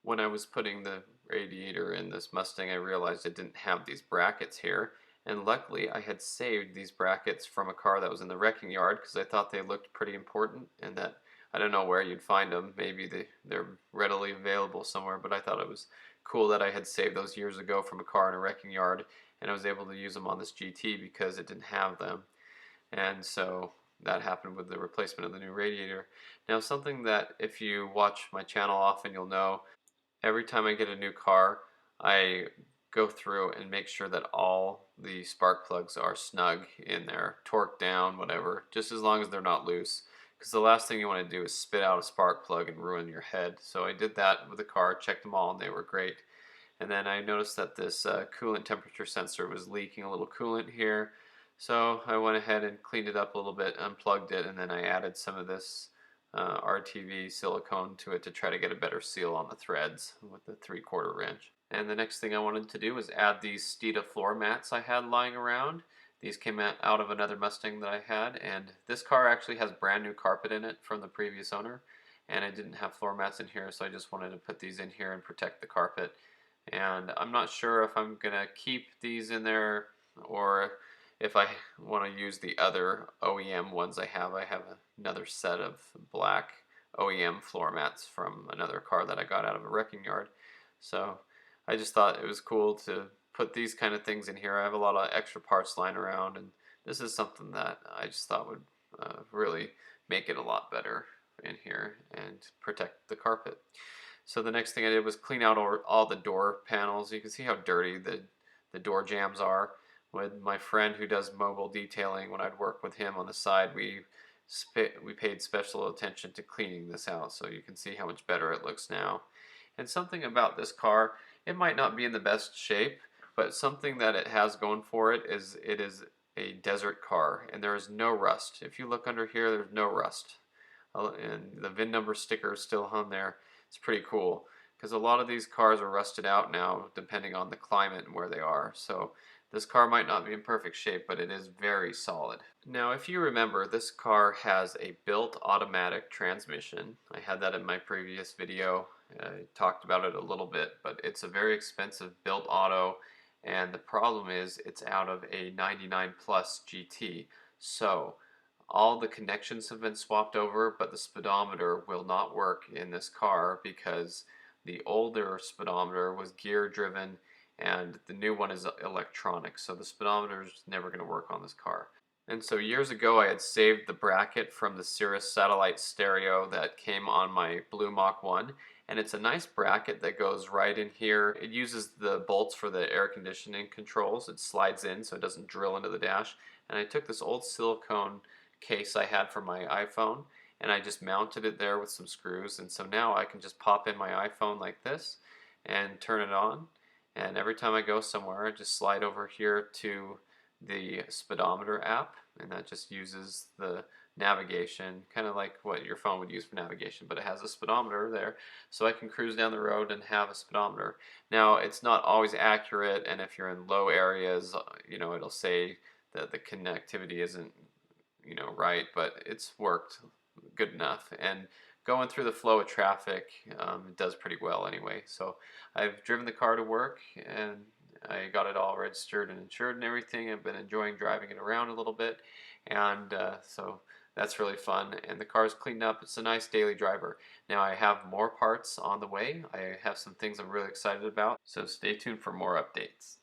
When I was putting the radiator in this Mustang, I realized it didn't have these brackets here. And luckily, I had saved these brackets from a car that was in the wrecking yard because I thought they looked pretty important and that I don't know where you'd find them. Maybe they're readily available somewhere, but I thought it was cool that I had saved those years ago from a car in a wrecking yard and I was able to use them on this GT because it didn't have them. And so that happened with the replacement of the new radiator. Now, something that if you watch my channel often, you'll know every time I get a new car, I go through and make sure that all the spark plugs are snug in there, torqued down, whatever, just as long as they're not loose. Because the last thing you want to do is spit out a spark plug and ruin your head. So I did that with the car, checked them all, and they were great. And then I noticed that this coolant temperature sensor was leaking a little coolant here. So I went ahead and cleaned it up a little bit, unplugged it, and then I added some of this RTV silicone to it to try to get a better seal on the threads with the 3/4 wrench. And the next thing I wanted to do was add these Steeda floor mats I had lying around. These came out of another Mustang that I had, and this car actually has brand new carpet in it from the previous owner, and I didn't have floor mats in here, so I just wanted to put these in here and protect the carpet. And I'm not sure if I'm gonna keep these in there or if I want to use the other OEM ones I have. I have another set of black OEM floor mats from another car that I got out of a wrecking yard. So I just thought it was cool to put these kind of things in here. I have a lot of extra parts lying around, and this is something that I just thought would really make it a lot better in here and protect the carpet. So the next thing I did was clean out all the door panels. You can see how dirty the door jambs are. With my friend who does mobile detailing, when I'd work with him on the side, we paid special attention to cleaning this out, so you can see how much better it looks now. And something about this car, it might not be in the best shape, but something that it has going for it is a desert car, and there is no rust. If you look under here, there's no rust. And the VIN number sticker is still on there. It's pretty cool, because a lot of these cars are rusted out now, depending on the climate and where they are. So this car might not be in perfect shape, but it is very solid. Now, if you remember, this car has a built automatic transmission. I had that in my previous video. I talked about it a little bit, but it's a very expensive built auto, and the problem is it's out of a 99 Plus GT. So all the connections have been swapped over, but the speedometer will not work in this car because the older speedometer was gear driven and the new one is electronic, so the speedometer is never going to work on this car. And so years ago I had saved the bracket from the Cirrus satellite stereo that came on my Blue Mach 1, and it's a nice bracket that goes right in here. It uses the bolts for the air conditioning controls. It slides in so it doesn't drill into the dash, and I took this old silicone case I had for my iPhone and I just mounted it there with some screws, and so now I can just pop in my iPhone like this and turn it on, and every time I go somewhere I just slide over here to the speedometer app, and that just uses the navigation, kind of like what your phone would use for navigation, but it has a speedometer there, so I can cruise down the road and have a speedometer. Now, it's not always accurate, and if you're in low areas, you know, it'll say that the connectivity isn't, you know, right, but it's worked good enough. And going through the flow of traffic, it does pretty well anyway. So I've driven the car to work and I got it all registered and insured and everything. I've been enjoying driving it around a little bit, and so that's really fun. And the car's cleaned up. It's a nice daily driver. Now I have more parts on the way. I have some things I'm really excited about, so stay tuned for more updates.